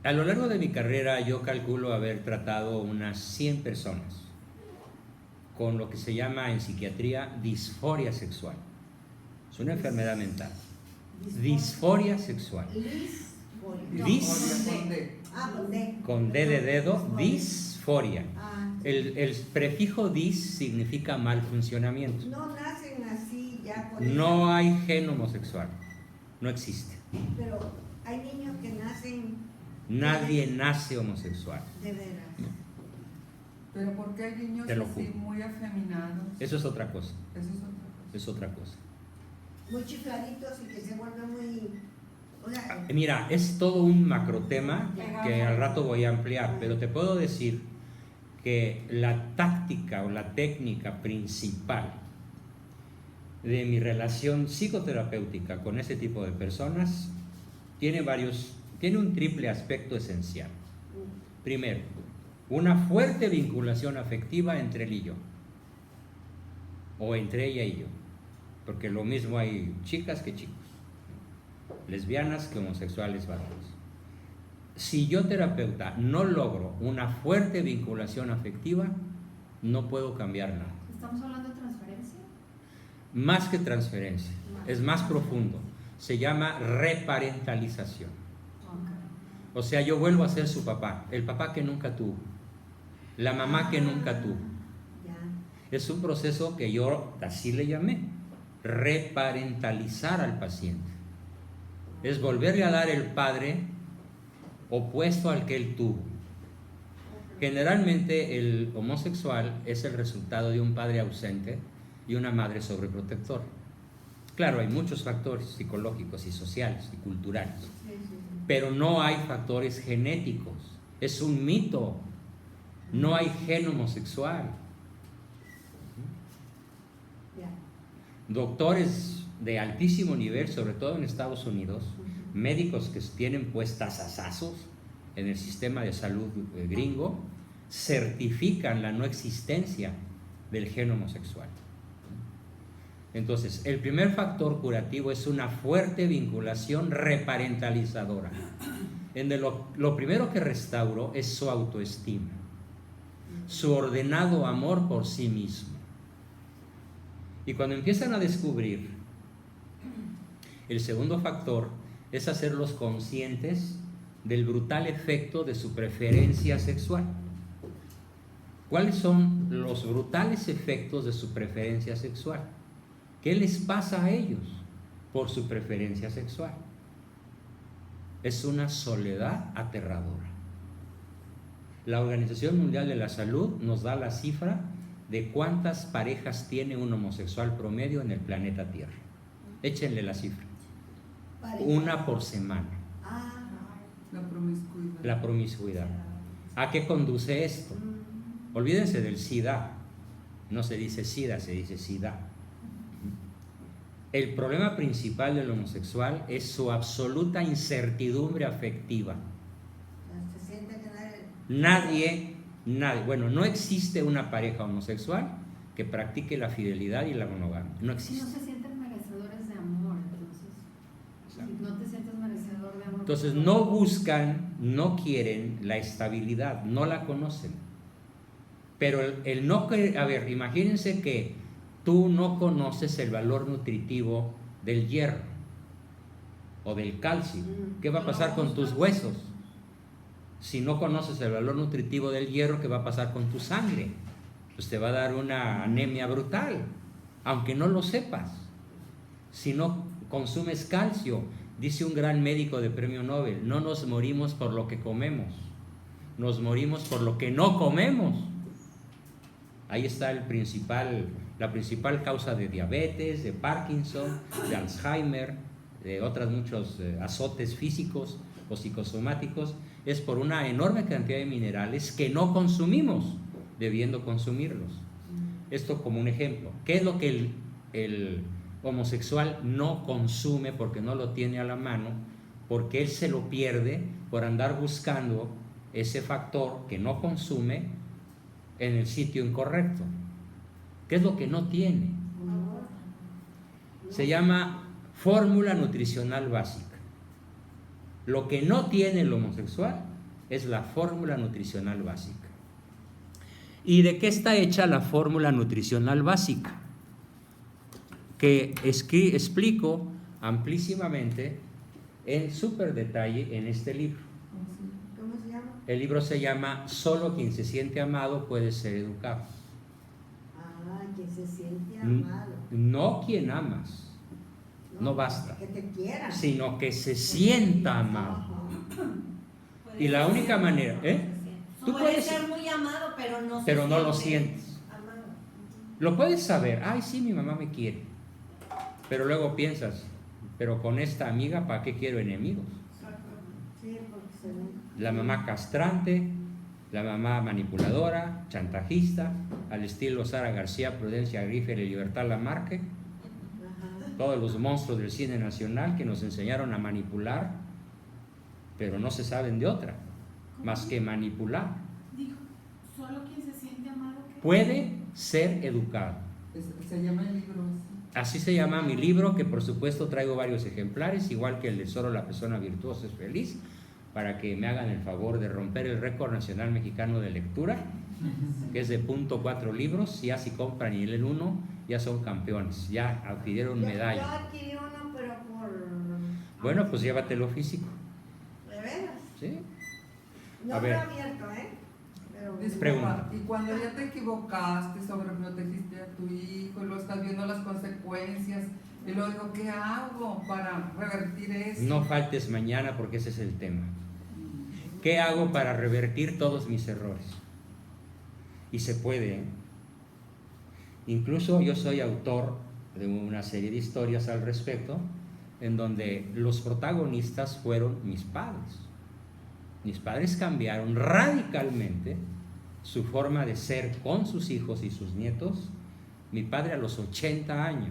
A lo largo de mi carrera yo calculo haber tratado unas 100 personas con lo que se llama en psiquiatría disforia sexual. Es una enfermedad mental. Disforia sexual. Con D de dedo, disforia. El prefijo dis significa mal funcionamiento. No nacen así ya por No hay gen homosexual. No existe. Pero hay niños que nacen. Nadie nace homosexual. De veras. Pero ¿por qué hay niños Te lo así juro. muy afeminados? Eso es otra cosa. Eso es otra cosa. Es otra cosa. Muy chifladitos y que se vuelven muy. O sea, Mira, es todo un macro tema que al rato voy a ampliar, pero te puedo decir que la táctica o la técnica principal de mi relación psicoterapéutica con ese tipo de personas tiene un triple aspecto esencial. Primero, una fuerte vinculación afectiva entre él y yo, o entre ella y yo, porque lo mismo hay chicas que chicos, lesbianas que homosexuales varones. Si yo, terapeuta, no logro una fuerte vinculación afectiva, no puedo cambiar nada. ¿Estamos hablando de transferencia? Más que transferencia, es más profundo. Se llama reparentalización. O sea, yo vuelvo a ser su papá, el papá que nunca tuvo, la mamá que nunca tuvo. Es un proceso que yo así le llamé, reparentalizar al paciente. Es volverle a dar el padre opuesto al que él tuvo. Generalmente el homosexual es el resultado de un padre ausente y una madre sobreprotectora. Claro, hay muchos factores psicológicos y sociales y culturales, pero no hay factores genéticos. Es un mito. No hay gen homosexual. Doctores de altísimo nivel, sobre todo en Estados Unidos, médicos que tienen puestas asazos en el sistema de salud gringo, certifican la no existencia del gen homosexual. Entonces, el primer factor curativo es una fuerte vinculación reparentalizadora. Lo primero que restauro es su autoestima, su ordenado amor por sí mismo. Y cuando empiezan a descubrir, el segundo factor es hacerlos conscientes del brutal efecto de su preferencia sexual. ¿Cuáles son los brutales efectos de su preferencia sexual? ¿Qué les pasa a ellos por su preferencia sexual? Es una soledad aterradora. La Organización Mundial de la Salud nos da la cifra de cuántas parejas tiene un homosexual promedio en el planeta Tierra. Échenle la cifra. Una por semana. La promiscuidad. La promiscuidad. ¿A qué conduce esto? Olvídense del SIDA. No se dice SIDA, se dice SIDA. El problema principal del homosexual es su absoluta incertidumbre afectiva. Nadie, bueno, no existe una pareja homosexual que practique la fidelidad y la monogamia. No existe. No se sienten merecedores de amor, entonces. Si no te sientes merecedor de amor. Entonces no buscan, no quieren la estabilidad, no la conocen. Pero el no querer, a ver, imagínense que tú no conoces el valor nutritivo del hierro o del calcio. ¿Qué va a pasar con tus huesos? Si no conoces el valor nutritivo del hierro, ¿qué va a pasar con tu sangre? Pues te va a dar una anemia brutal, aunque no lo sepas. Si no consumes calcio, dice un gran médico de premio Nobel, no nos morimos por lo que comemos, nos morimos por lo que no comemos. Ahí está la principal causa de diabetes, de Parkinson, de Alzheimer, de otros muchos azotes físicos o psicosomáticos, es por una enorme cantidad de minerales que no consumimos, debiendo consumirlos. Esto como un ejemplo. ¿Qué es lo que el homosexual no consume porque no lo tiene a la mano? Porque él se lo pierde por andar buscando ese factor que no consume en el sitio incorrecto. ¿Qué es lo que no tiene? Se llama fórmula nutricional básica. Lo que no tiene el homosexual es la fórmula nutricional básica. ¿Y de qué está hecha la fórmula nutricional básica? Que explico amplísimamente en súper detalle en este libro. ¿Cómo se llama? El libro se llama Solo quien se siente amado puede ser educado. Ah, quien se siente amado. No quien amas, no basta, Que te quieran. sino que se sienta amado. Ajá. Y la única manera, tú Puede puedes, ser muy amado, pero no pero se no lo siente sientes. amado. Lo puedes saber, ay, sí, mi mamá me quiere. Pero luego piensas, pero con esta amiga, ¿para qué quiero enemigos? Sí, porque se ve. La mamá castrante, la mamá manipuladora, chantajista, al estilo Sara García, Prudencia Griffer y Libertad Lamarque, Ajá. todos los monstruos del cine nacional que nos enseñaron a manipular, pero no se saben de otra, más que manipular. Dijo, solo quien se siente amado que Puede ser educado. Se llama el libro así. Así se llama mi libro, que por supuesto traigo varios ejemplares, igual que el de Solo la persona virtuosa es feliz, para que me hagan el favor de romper el récord nacional mexicano de lectura, que es de .4 libros. Ya si compran y leen uno, ya son campeones, ya adquirieron Yo medalla. adquirí uno, pero por... Bueno, pues llévatelo físico, ¿De veras? ¿sí? No A lo he ver. abierto, ¿eh? Pero... Disculpa, Pregunta. y cuando ya te equivocaste, sobreprotegiste a tu hijo, lo estás viendo las consecuencias, y luego digo, ¿qué hago para revertir eso? No faltes mañana porque ese es el tema. ¿Qué hago para revertir todos mis errores? Y se puede, ¿eh? Incluso yo soy autor de una serie de historias al respecto, en donde los protagonistas fueron mis padres. Mis padres cambiaron radicalmente su forma de ser con sus hijos y sus nietos. Mi padre a los 80 años,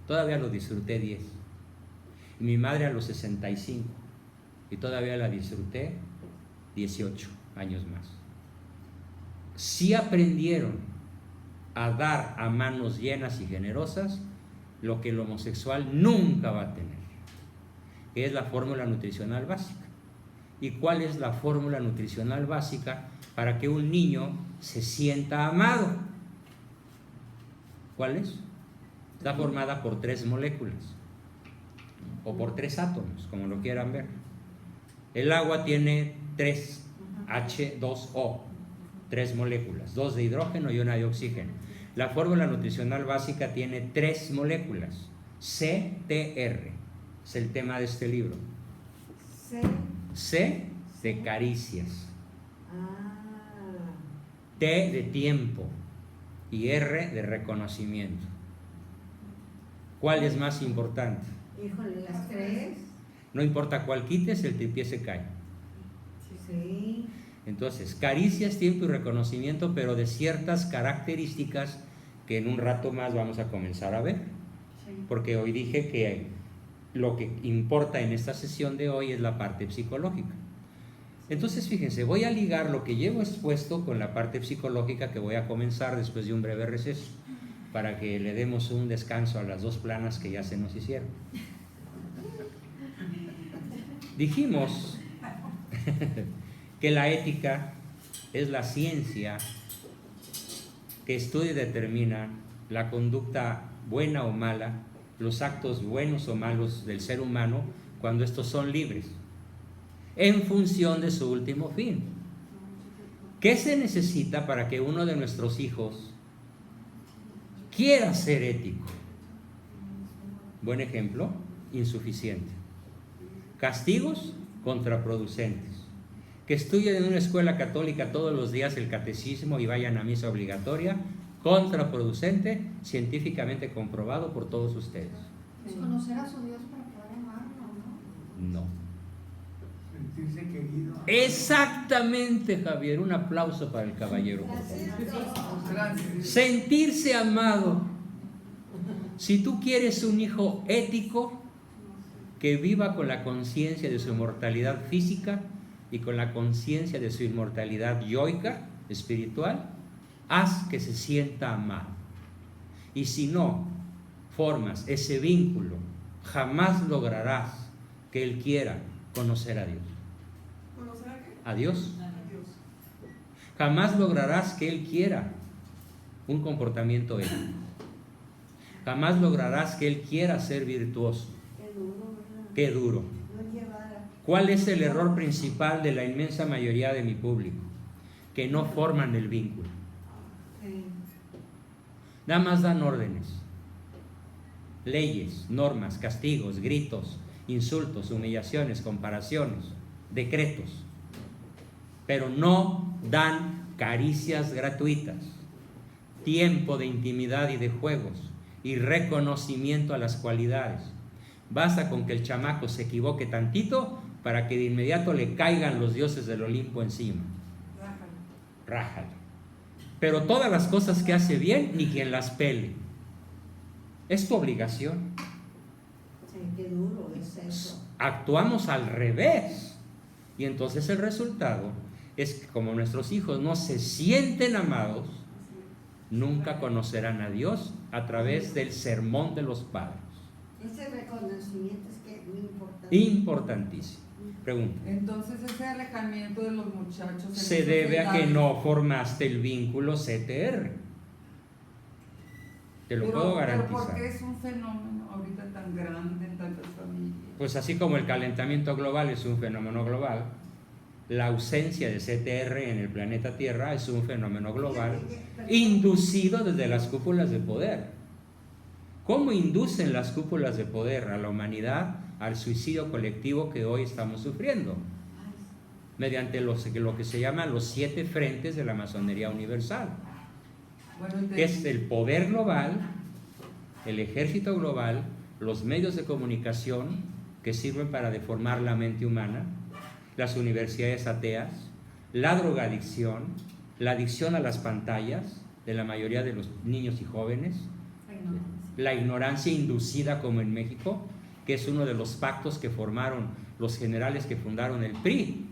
todavía lo disfruté 10. Y mi madre a los 65, y todavía la disfruté 18 años más. Sí aprendieron a dar a manos llenas y generosas lo que el homosexual nunca va a tener, que es la fórmula nutricional básica. ¿Y cuál es la fórmula nutricional básica para que un niño se sienta amado? ¿Cuál es? Está formada por 3 moléculas o por 3 átomos, como lo quieran ver. El agua tiene 3 H2O, 3 moléculas, 2 de hidrógeno y 1 de oxígeno. La fórmula nutricional básica tiene 3 moléculas, CTR, es el tema de este libro. Sí. C de caricias, Ah. T de tiempo y R de reconocimiento. ¿Cuál es más importante? Híjole, las 3. No importa cuál quites, el tripié se cae. Sí. Entonces, caricias, tiempo y reconocimiento, pero de ciertas características que en un rato más vamos a comenzar a ver. Porque hoy dije que lo que importa en esta sesión de hoy es la parte psicológica. Entonces, fíjense, voy a ligar lo que llevo expuesto con la parte psicológica que voy a comenzar después de un breve receso, para que le demos un descanso a las 2 planas que ya se nos hicieron. Dijimos que la ética es la ciencia que estudia y determina la conducta buena o mala, los actos buenos o malos del ser humano cuando estos son libres, en función de su último fin. ¿Qué se necesita para que uno de nuestros hijos quiera ser ético? Buen ejemplo, insuficiente. Castigos contraproducentes. Que estudien en una escuela católica todos los días el catecismo y vayan a misa obligatoria, contraproducente, científicamente comprobado por todos ustedes. Pues conocer a su Dios para poder amarlo, ¿no? No. Sentirse querido. Exactamente, Javier. Un aplauso para el caballero, por favor. Gracias. Sentirse amado. Si tú quieres un hijo ético, que viva con la conciencia de su inmortalidad física y con la conciencia de su inmortalidad yoica, espiritual, haz que se sienta amado. Y si no formas ese vínculo, jamás lograrás que él quiera conocer a Dios. ¿Conocer a qué? A Dios. A Dios. Jamás lograrás que Él quiera un comportamiento ético. Jamás lograrás que Él quiera ser virtuoso. Qué duro, ¿verdad? Qué duro. No llevara. ¿Cuál es el error principal de la inmensa mayoría de mi público? Que no forman el vínculo. Sí. Nada más dan órdenes, leyes, normas, castigos, gritos, insultos, humillaciones, comparaciones, decretos, pero no dan caricias gratuitas, tiempo de intimidad y de juegos y reconocimiento a las cualidades. Basta con que el chamaco se equivoque tantito para que de inmediato le caigan los dioses del Olimpo encima. Rájale. Pero todas las cosas que hace bien, ni quien las pele. Es tu obligación. Sí, qué duro es eso. Actuamos al revés. Y entonces el resultado es que como nuestros hijos no se sienten amados, nunca conocerán a Dios a través del sermón de los padres. Ese reconocimiento es que es muy importante. Importantísimo. Pregunta. Entonces ese alejamiento de los muchachos en Se esas debe a que edades, no formaste el vínculo CTR. Te lo puedo pero ¿por garantizar. qué es un fenómeno ahorita tan grande en tantas familias? Pues así como el calentamiento global es un fenómeno global, la ausencia de CTR en el planeta Tierra es un fenómeno global inducido desde las cúpulas de poder. ¿Cómo inducen las cúpulas de poder a la humanidad al suicidio colectivo que hoy estamos sufriendo? Mediante lo que se llama los 7 frentes de la masonería universal, Bueno, que es el poder global, el ejército global, los medios de comunicación que sirven para deformar la mente humana, las universidades ateas, la drogadicción, la adicción a las pantallas de la mayoría de los niños y jóvenes, la ignorancia inducida como en México, que es uno de los pactos que formaron los generales que fundaron el PRI.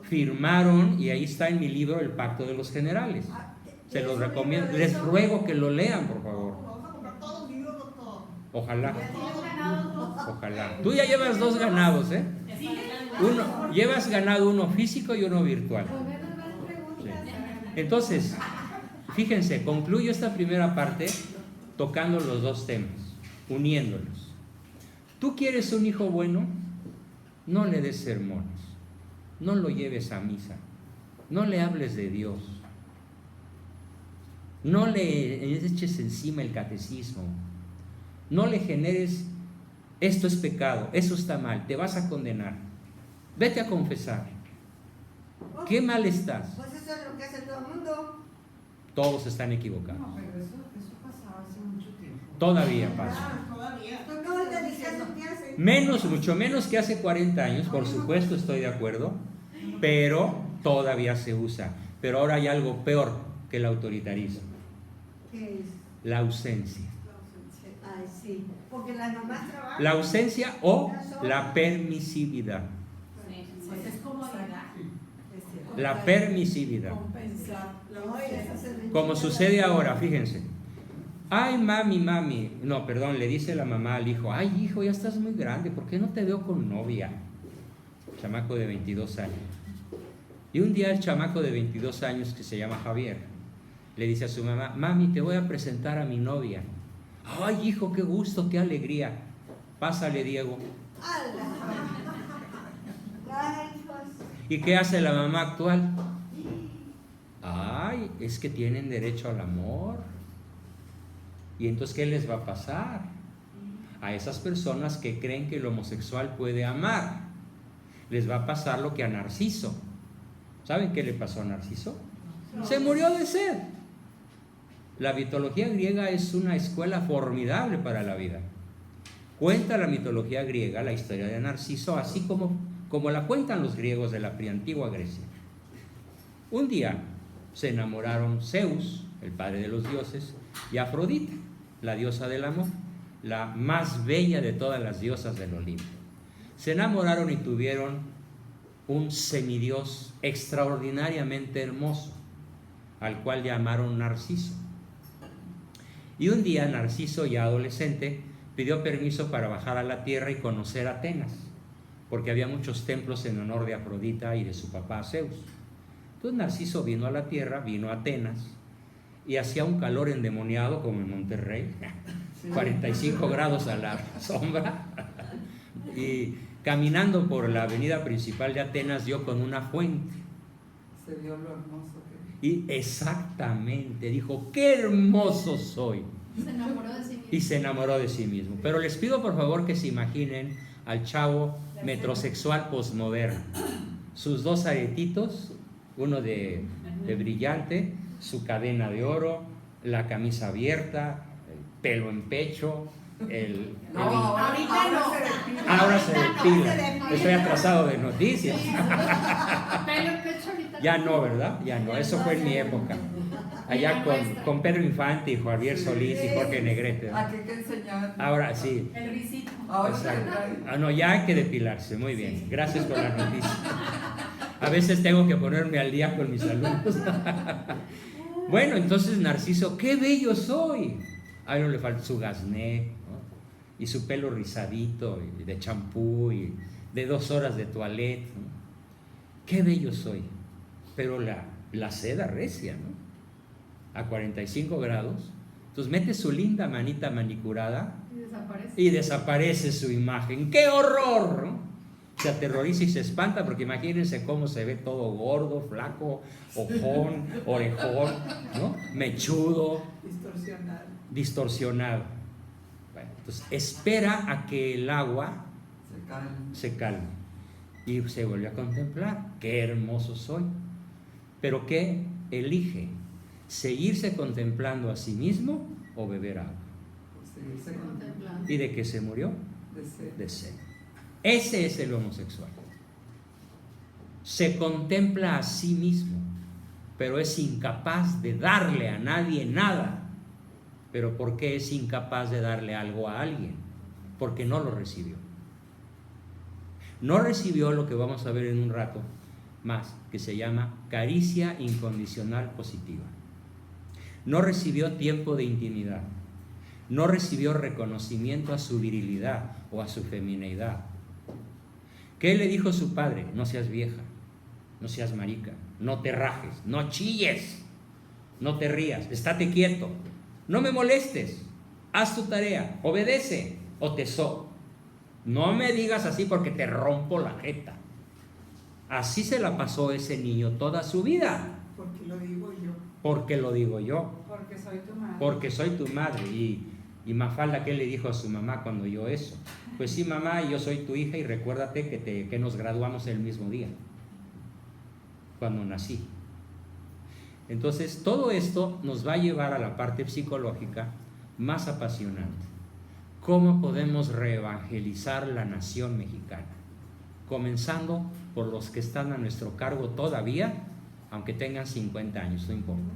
Firmaron, y ahí está en mi libro, El Pacto de los Generales. Se los recomiendo, les ruego que lo lean, por favor. Vamos a comprar todos los libros, doctor. Ojalá, Ya tienes ganado 2. ojalá. Tú ya llevas 2 ganados, ¿eh? Llevas ganado uno físico y uno virtual. Sí. Entonces, fíjense, concluyo esta primera parte tocando los 2 temas, uniéndolos. ¿Tú quieres un hijo bueno? No le des sermones, no lo lleves a misa, no le hables de Dios, no le eches encima el catecismo, no le generes, esto es pecado, eso está mal, te vas a condenar, vete a confesar. ¿Qué mal estás? Pues eso es lo que hace todo el mundo. Todos están equivocados. No, pero eso pasaba hace mucho tiempo. Todavía pasa. Ah, todavía. ¿Tú acabas de decir eso que hace? Menos, mucho menos que hace 40 años, por supuesto estoy de acuerdo, pero todavía se usa. Pero ahora hay algo peor que el autoritarismo, ¿Qué es? la ausencia. Ay, sí. Porque las mamás trabajan. La ausencia o la permisividad. Pues es comodidad. La permisividad. Compensar. No, y eso se le Como enseña. sucede ahora, fíjense. Ay, mami. No, perdón, le dice la mamá al hijo, ay, hijo, ya estás muy grande, ¿por qué no te veo con novia? Chamaco de 22 años. Y un día el chamaco de 22 años, que se llama Javier, le dice a su mamá, mami, te voy a presentar a mi novia. Ay, hijo, qué gusto, qué alegría. Pásale, Diego. ¡Hala! Ay, pues. ¿Y qué hace la mamá actual? Ay, es que tienen derecho al amor. ¿Y entonces qué les va a pasar? A esas personas que creen que el homosexual puede amar, les va a pasar lo que a Narciso. ¿Saben qué le pasó a Narciso? Se murió de sed. La mitología griega es una escuela formidable para la vida. Cuenta la mitología griega la historia de Narciso, así como la cuentan los griegos de la preantigua Grecia. Un día se enamoraron Zeus, el padre de los dioses, y Afrodita, la diosa del amor, la más bella de todas las diosas del Olimpo. Se enamoraron y tuvieron un semidios extraordinariamente hermoso, al cual llamaron Narciso. Y un día Narciso, ya adolescente, pidió permiso para bajar a la tierra y conocer Atenas, porque había muchos templos en honor de Afrodita y de su papá Zeus. Entonces Narciso vino a la tierra, vino a Atenas, y hacía un calor endemoniado como en Monterrey, 45 grados a la sombra, y caminando por la avenida principal de Atenas dio con una fuente. Se vio lo hermoso que Y exactamente dijo, qué hermoso soy. Se enamoró de sí mismo. Y se enamoró de sí mismo. Pero les pido por favor que se imaginen al chavo metrosexual postmoderno. Sus dos aretitos, uno de brillante, su cadena de oro, la camisa abierta, el pelo en pecho, Ahorita no. ahora se depila. Estoy atrasado de noticias. Pelo en pecho ahorita. Ya no, ¿verdad? Ya no. Eso fue en mi época. Allá con Pedro Infante y Javier Solís y Jorge Negrete. aquí hay que enseñar. Ahora sí. El risito. Ahora se Exacto. trae. No, ya hay que depilarse. Muy bien. Gracias por la noticia. A veces tengo que ponerme al día con mis alumnos. Bueno, entonces Narciso, qué bello soy. A él no le falta su gasné, ¿no? Y su pelo rizadito, y de champú, y de 2 horas de toilette, ¿no? Qué bello soy. Pero la seda recia, ¿no? A 45 grados. Entonces mete su linda manita manicurada Y desaparece. y desaparece su imagen. ¡Qué horror! ¿no? Se aterroriza y se espanta porque imagínense cómo se ve todo gordo, flaco, ojón, orejón, ¿no? Mechudo, Distorsionado. distorsionado. Bueno, entonces espera a que el agua Se calma. se calme y se vuelve a contemplar. ¡Qué hermoso soy! Pero ¿qué elige? ¿Seguirse contemplando a sí mismo o beber agua? Seguirse Contemplando. ¿Y de qué se murió? de sed. De sed. Ese es el homosexual. Se contempla a sí mismo, pero es incapaz de darle a nadie nada. ¿Pero por qué es incapaz de darle algo a alguien? Porque no lo recibió. No recibió lo que vamos a ver en un rato más, que se llama caricia incondicional positiva. No recibió tiempo de intimidad. No recibió reconocimiento a su virilidad o a su femineidad. ¿Qué le dijo su padre? No seas vieja, no seas marica, no te rajes, no chilles, no te rías, estate quieto, no me molestes, haz tu tarea, obedece o te so. No me digas así porque te rompo la jeta. Así se la pasó ese niño toda su vida. Porque lo digo yo. Porque lo digo yo, Porque soy tu madre. porque soy tu madre. Y Mafalda, ¿qué le dijo a su mamá cuando oyó eso? Pues sí, mamá, yo soy tu hija y recuérdate que nos graduamos el mismo día, cuando nací. Entonces, todo esto nos va a llevar a la parte psicológica más apasionante. ¿Cómo podemos reevangelizar la nación mexicana? Comenzando por los que están a nuestro cargo todavía, aunque tengan 50 años, no importa.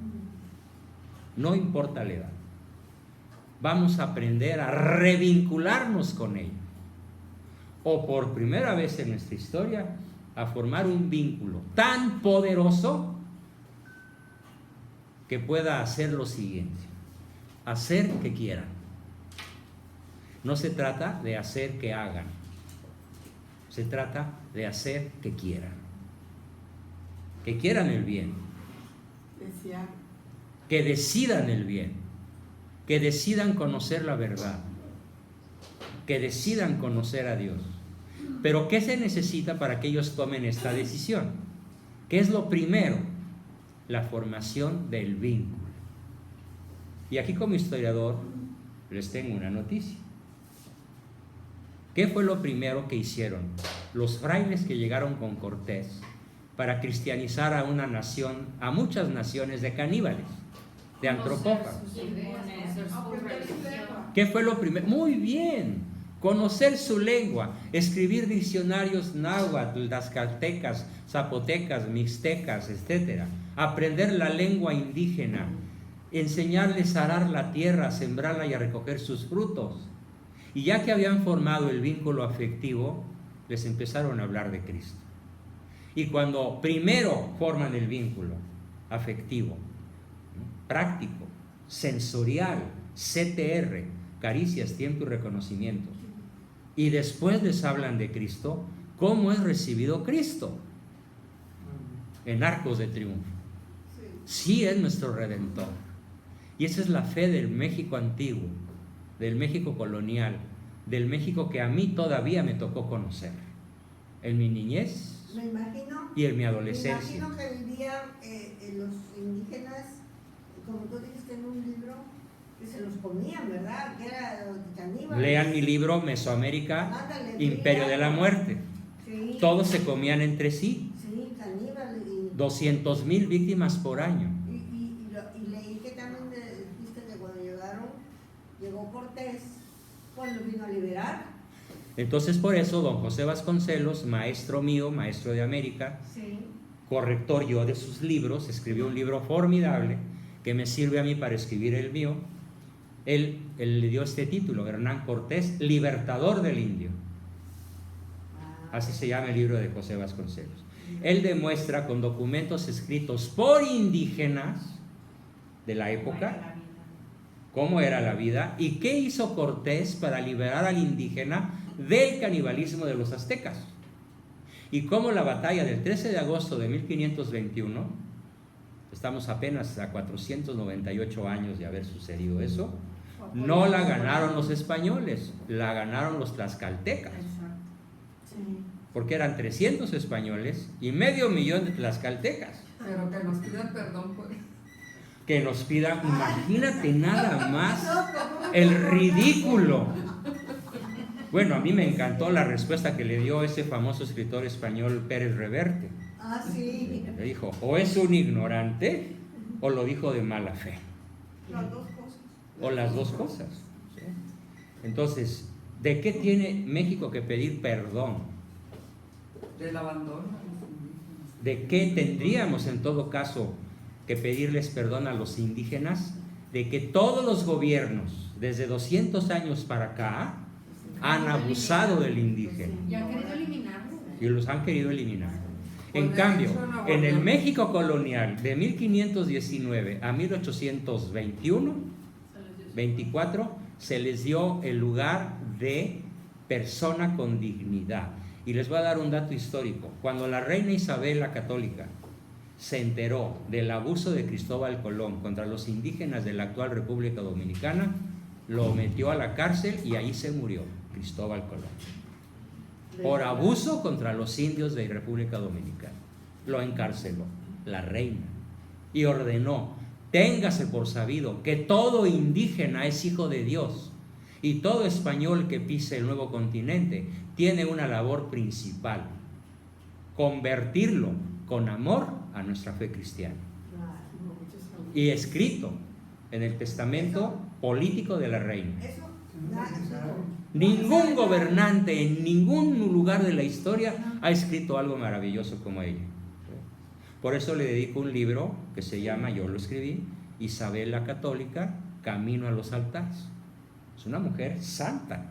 No importa la edad. Vamos a aprender a revincularnos con ellos. O por primera vez en nuestra historia, a formar un vínculo tan poderoso que pueda hacer lo siguiente: hacer que quieran. No se trata de hacer que hagan, se trata de hacer que quieran. Que quieran el bien, Decía, que decidan el bien, que decidan conocer la verdad, que decidan conocer a Dios. Pero ¿qué se necesita para que ellos tomen esta decisión? ¿Qué es lo primero? La formación del vínculo. Y aquí, como historiador, les tengo una noticia. ¿Qué fue lo primero que hicieron los frailes que llegaron con Cortés para cristianizar a una nación, a muchas naciones de caníbales, de antropófagos? Sus ideas, conocer su religión. ¿Qué fue lo primero? Muy bien, conocer su lengua, escribir diccionarios náhuatl, tlaxcaltecas, zapotecas, mixtecas, etc. Aprender la lengua indígena, enseñarles a arar la tierra, a sembrarla y a recoger sus frutos. Y ya que habían formado el vínculo afectivo, les empezaron a hablar de Cristo. Y cuando primero forman el vínculo afectivo, ¿no?, práctico, sensorial, CTR, caricias, tiempo y reconocimiento, y después les hablan de Cristo, cómo es recibido Cristo en Arcos de Triunfo. Sí es nuestro Redentor. Y esa es la fe del México antiguo, del México colonial, del México que a mí todavía me tocó conocer en mi niñez Me imagino. y en mi adolescencia. Me imagino que vivían los indígenas, como tú dijiste en un libro, que se los comían, ¿verdad? Que era caníbales. Lean mi libro Mesoamérica, Ándale, Imperio sí, de la Muerte. Sí. Todos se comían entre sí, Sí, caníbales. 200,000 víctimas por año. Y leí que también dijiste que cuando llegó Cortés, pues los vino a liberar. Entonces por eso don José Vasconcelos, maestro mío, maestro de América, Sí. corrector yo de sus libros, escribió un libro formidable que me sirve a mí para escribir el mío. Él le dio este título, Hernán Cortés, libertador del indio. Así se llama el libro de José Vasconcelos. Él demuestra con documentos escritos por indígenas de la época cómo era la vida y qué hizo Cortés para liberar al indígena del canibalismo de los aztecas. Y cómo la batalla del 13 de agosto de 1521, estamos apenas a 498 años de haber sucedido eso, no la ganaron los españoles, la ganaron los tlaxcaltecas. Porque eran 300 españoles y 500,000 de tlaxcaltecas. Pero que nos pidan perdón por eso. Que nos pidan, imagínate nada más el ridículo. Bueno, a mí me encantó la respuesta que le dio ese famoso escritor español Pérez Reverte. Ah, sí. Le dijo, o es un ignorante o lo dijo de mala fe. Las dos cosas. O las dos cosas. ¿Sí? Entonces, ¿de qué tiene México que pedir perdón? Del abandono a los indígenas. ¿De qué tendríamos en todo caso que pedirles perdón a los indígenas? De que todos los gobiernos, desde 200 años para acá, han abusado del indígena Y han querido eliminarlo. y los han querido eliminar. En cambio, en el México colonial de 1519 a 1824 se les dio el lugar de persona con dignidad. Y les voy a dar un dato histórico. Cuando la reina Isabel la Católica se enteró del abuso de Cristóbal Colón contra los indígenas de la actual República Dominicana, lo metió a la cárcel y ahí se murió Cristóbal Colón. Por abuso contra los indios de República Dominicana. Lo encarceló la reina y ordenó, téngase por sabido que todo indígena es hijo de Dios y todo español que pise el nuevo continente tiene una labor principal, convertirlo con amor a nuestra fe cristiana. Y escrito en el testamento político de la reina. Eso, Ningún gobernante en ningún lugar de la historia ha escrito algo maravilloso como ella. Por eso le dedico un libro que se llama, yo lo escribí, Isabel la Católica, Camino a los altares. Es una mujer santa.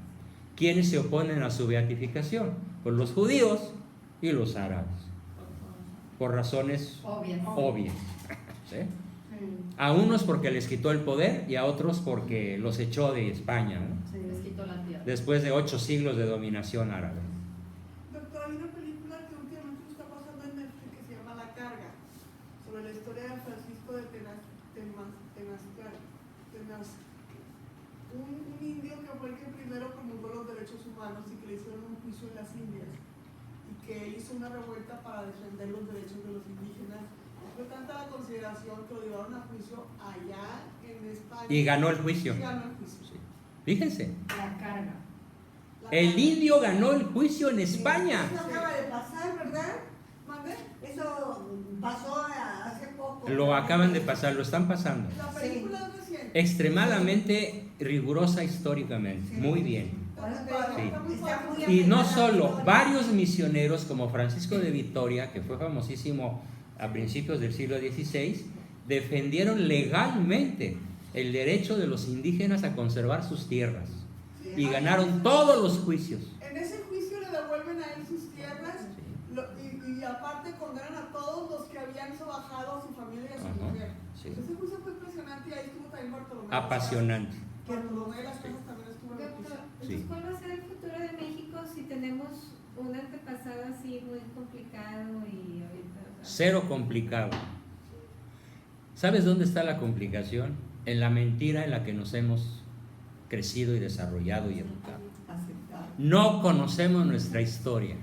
¿Quiénes se oponen a su beatificación? Pues los judíos y los árabes. Por razones obvias. ¿Sí? A unos porque les quitó el poder y a otros porque los echó de España, ¿no? Les quitó la tierra. Después de 8 siglos de dominación árabe. Doctor, hay una película que últimamente está pasando en Netflix que se llama La Carga, sobre la historia de Francisco de un indio que fue el que primero promulgó los derechos humanos y que le hicieron un juicio en las Indias y que hizo una revuelta para defender los derechos de los indígenas. Fue tanta la consideración que lo llevaron a juicio allá en España. Y ganó el juicio. Y ganó el juicio. Sí. Fíjense, La carga. el indio ganó el juicio en España. Eso acaba de pasar, ¿verdad? ¿Mande? Eso pasó hace poco. Lo acaban de pasar, lo están pasando. La película es reciente. Extremadamente rigurosa históricamente, Sí. muy bien. Sí. Y no solo, varios misioneros como Francisco de Vitoria, que fue famosísimo a principios del siglo XVI, defendieron legalmente el derecho de los indígenas a conservar sus tierras y ganaron todos los juicios. En ese juicio le devuelven a él sus tierras y aparte condenan a todos los que habían sobajado a su familia y a su Ajá, mujer. sí. Ese juicio fue impresionante y ahí estuvo también Bartolomé. Apasionante. Bartolomé de las Casas también estuvo en el Doctor, juicio. entonces, ¿cuál va a ser el futuro de México si tenemos una antepasado así muy complicado y ahorita... Cero complicado. ¿Sabes dónde está la complicación? En la mentira en la que nos hemos crecido y desarrollado y educado. Aceptar. No conocemos nuestra historia.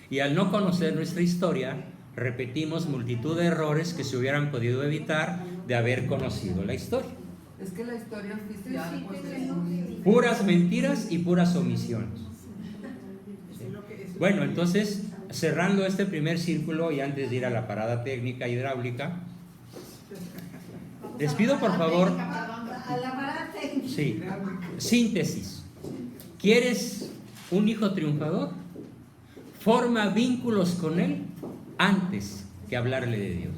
Y al no conocer nuestra historia, repetimos multitud de errores que se hubieran podido evitar de haber conocido la historia. Es que la historia oficial, Sí, pues, es tenemos- muy... Puras mentiras y puras omisiones. Bueno, entonces, cerrando este primer círculo y antes de ir a la parada técnica hidráulica, les pido por favor, A la parada técnica. sí, síntesis. ¿Quieres un hijo triunfador? Forma vínculos con él antes que hablarle de Dios.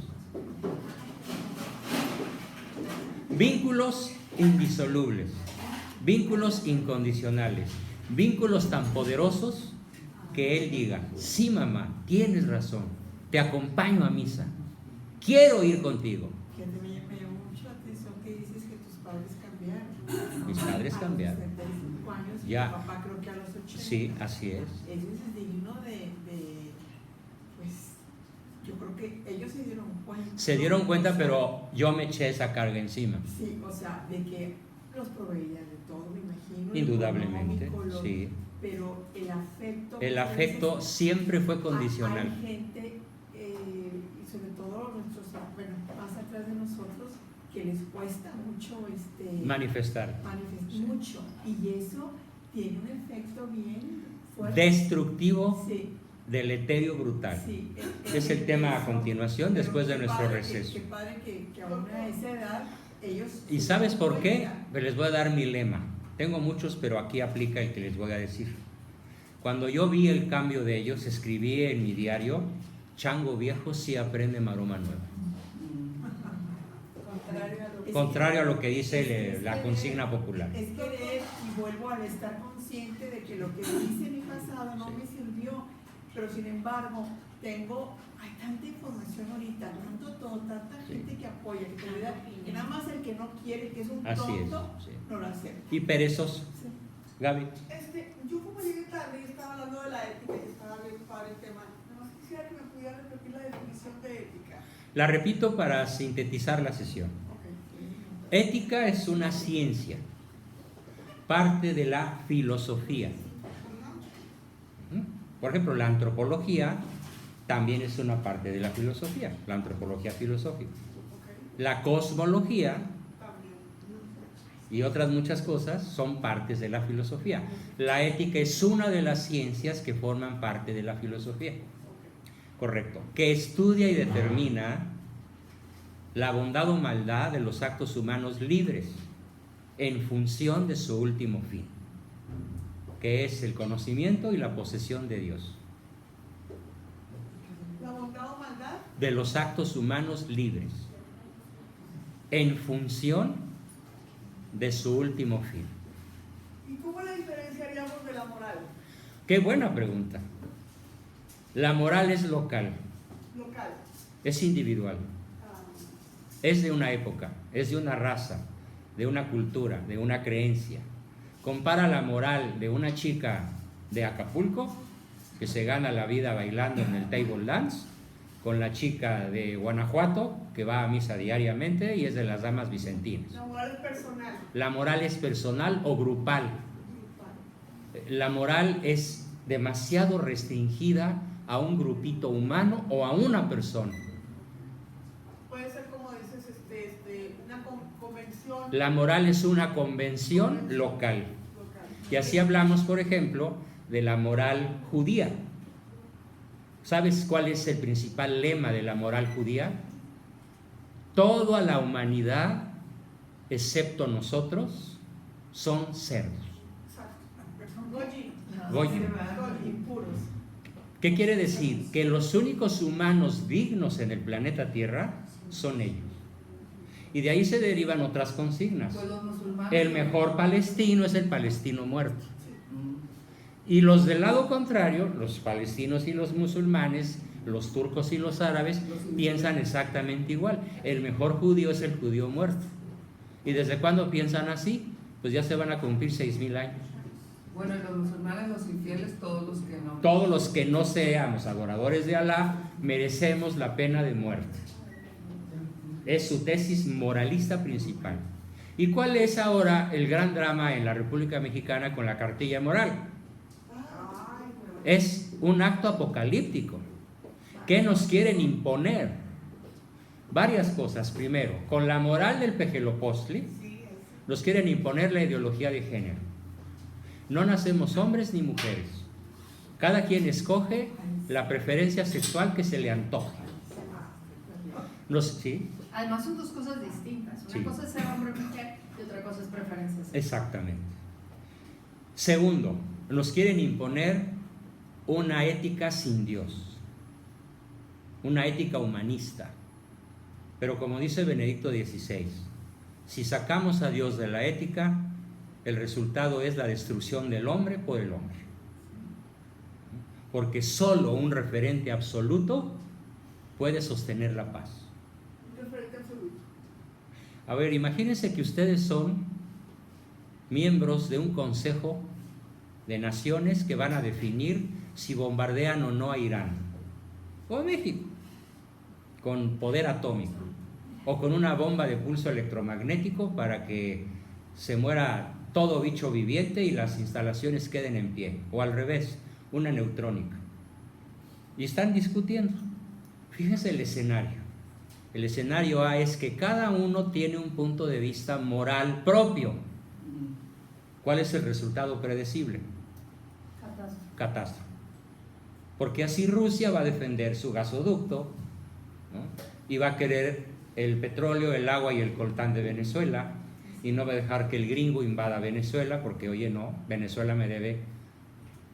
Vínculos indisolubles, vínculos incondicionales, vínculos tan poderosos que él diga: sí, mamá, tienes razón, te acompaño a misa, quiero ir contigo. Que me llamó mucho la atención que dices que tus padres cambiaron. Mis padres A cambiaron. los 75 años, Ya. mi papá creo que a los 80. Sí, así es. Eso es digno pues, yo creo que ellos se dieron cuenta. Se dieron cuenta, O sea, pero yo me eché esa carga encima. Sí, o sea, de que los proveían de todo, me imagino. Indudablemente, económico, sí. Pero el afecto. El que afecto dices, siempre fue condicional. Hay gente, y sobre todo nuestros, bueno, más atrás de nosotros, que les cuesta mucho Manifestar. manifestar mucho. Y eso tiene un efecto bien fuerte. Destructivo, Sí, deleterio brutal. sí. Es el tema a continuación Pero después de qué nuestro padre receso. Qué padre que aún a esa edad ellos. ¿Y se sabes dan por qué? cuenta. Pues les voy a dar mi lema. Tengo muchos, pero aquí aplica el que les voy a decir. Cuando yo vi el cambio de ellos, escribí en mi diario: chango viejo sí aprende maroma nueva. Contrario a lo que... Contrario a lo que dice Es la que- consigna popular. Es querer, y vuelvo al estar consciente de que lo que hice en mi pasado no Sí. me sirvió, pero sin embargo, hay tanta información ahorita, tanta Sí. gente que apoya, que te ayuda, que nada más el que no quiere, que es un Así es. tonto, Sí. no lo acepta. Y perezosos. Sí. Gaby. Yo como llegué tarde y estaba hablando de la ética y estaba bien padre el tema. Nada más quisiera que me pudiera repetir la definición de ética. La repito para sintetizar la sesión. Ética es una ciencia, parte de la filosofía. ¿Mm? Por ejemplo, la antropología también es una parte de la filosofía, la antropología filosófica. La cosmología También. y otras muchas cosas son partes de la filosofía. La ética es una de las ciencias que forman parte de la filosofía. Correcto. Que estudia y determina la bondad o maldad de los actos humanos libres en función de su último fin, que es el conocimiento y la posesión de Dios. La bondad o maldad. De los actos humanos libres en función de su último fin. ¿Y cómo la diferenciaríamos de la moral? Qué buena pregunta. La moral es local, Local. es individual, Ah, es de una época, es de una raza, de una cultura, de una creencia. Compara la moral de una chica de Acapulco que se gana la vida bailando en el table dance con la chica de Guanajuato que va a misa diariamente y es de las damas vicentinas. la moral es personal. La moral es personal o grupal. La moral es demasiado restringida a un grupito humano o a una persona. Puede ser como dices, una convención La moral es una convención local. local. Y así hablamos, por ejemplo, de la moral judía. ¿Sabes cuál es el principal lema de la moral judía? Toda la humanidad, excepto nosotros, son cerdos. Exacto. Goyi. Goyim. Impuros. ¿Qué quiere decir? Que los únicos humanos dignos en el planeta Tierra son ellos. Y de ahí se derivan otras consignas. Pues los musulmanes. El mejor palestino es el palestino muerto. Y los del lado contrario, los palestinos y los musulmanes, los turcos y los árabes, piensan exactamente igual. El mejor judío es el judío muerto. ¿Y desde cuándo piensan así? Pues ya se van a cumplir 6,000 años. Bueno, y los musulmanes, los infieles, todos los que no. Todos los que no seamos adoradores de Alá merecemos la pena de muerte. Es su tesis moralista principal. ¿Y cuál es ahora el gran drama en la República Mexicana con la cartilla moral? Es un acto apocalíptico. ¿Qué nos quieren imponer? Varias cosas. Primero, con la moral del Pejelopostli, nos quieren imponer la ideología de género. No nacemos hombres ni mujeres. Cada quien escoge la preferencia sexual que se le antoje. ¿Sí? Además son dos cosas distintas. Una Sí. cosa es ser hombre o mujer y otra cosa es preferencias. Exactamente. Segundo, nos quieren imponer una ética sin Dios, una ética humanista. Pero como dice Benedicto XVI, si sacamos a Dios de la ética, el resultado es la destrucción del hombre por el hombre. Porque solo un referente absoluto puede sostener la paz. Un referente absoluto. A ver, imagínense que ustedes son miembros de un consejo de naciones que van a definir si bombardean o no a Irán o a México con poder atómico o con una bomba de pulso electromagnético para que se muera todo bicho viviente y las instalaciones queden en pie, o al revés, una neutrónica. Y están discutiendo. Fíjense el escenario. El escenario A es que cada uno tiene un punto de vista moral propio. ¿Cuál es el resultado predecible? Catástrofe. Porque así Rusia va a defender su gasoducto, ¿no? Y va a querer el petróleo, el agua y el coltán de Venezuela, y no va a dejar que el gringo invada Venezuela, porque oye, no, Venezuela me debe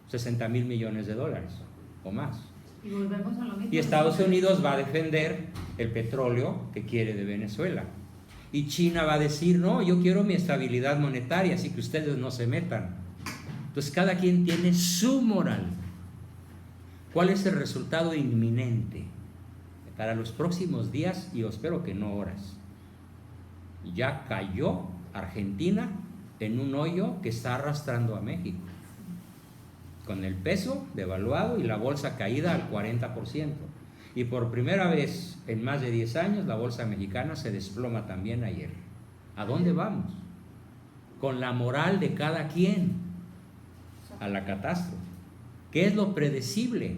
60,000 millones de dólares o más. Y volvemos a lo mismo. Y Estados Unidos va a defender el petróleo que quiere de Venezuela. Y China va a decir, no, yo quiero mi estabilidad monetaria, así que ustedes no se metan. Entonces cada quien tiene su moral. ¿Cuál es el resultado inminente para los próximos días? Y yo espero que no horas. Ya cayó Argentina en un hoyo que está arrastrando a México, con el peso devaluado y la bolsa caída al 40%. Y por primera vez en más de 10 años la bolsa mexicana se desploma también ayer. ¿A dónde vamos? Con la moral de cada quien a la catástrofe. ¿Qué es lo predecible?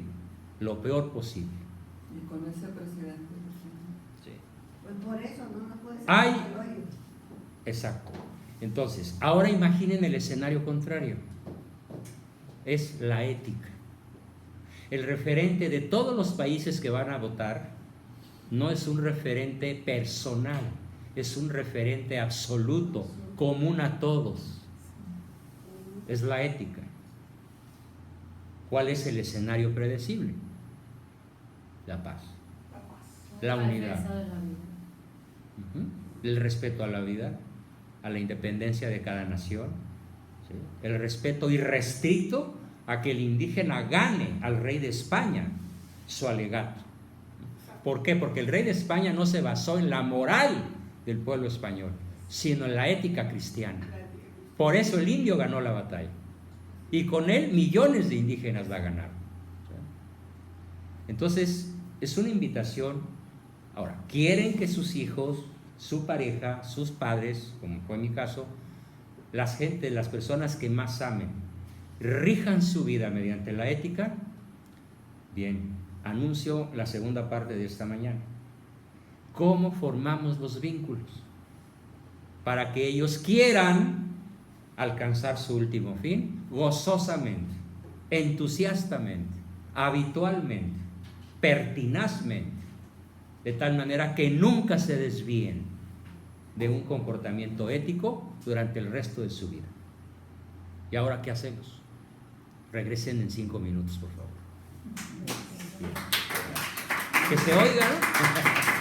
Lo peor posible. Y con ese presidente. Pues por eso no puede ser. Ay. el hoyo. Exacto. Entonces, ahora imaginen el escenario contrario. Es la ética. El referente de todos los países que van a votar no es un referente personal, es un referente absoluto, común a todos. Es la ética. ¿Cuál es el escenario predecible? La paz, la unidad, defensa de la vida. el respeto a la vida, a la independencia de cada nación, ¿sí? El respeto irrestricto a que el indígena gane al rey de España su alegato. ¿Por qué? Porque el rey de España no se basó en la moral del pueblo español, sino en la ética cristiana. Por eso el indio ganó la batalla. Y con él millones de indígenas la ganaron. Entonces, es una invitación. Ahora, ¿quieren que sus hijos, su pareja, sus padres, como fue mi caso, las personas que más amen, rijan su vida mediante la ética? Bien, anuncio la segunda parte de esta mañana. ¿Cómo formamos los vínculos para que ellos quieran alcanzar su último fin gozosamente, entusiastamente, habitualmente, pertinazmente, de tal manera que nunca se desvíen de un comportamiento ético durante el resto de su vida? ¿Y ahora qué hacemos? Regresen en 5 minutos, por favor. Que se oiga, ¿no?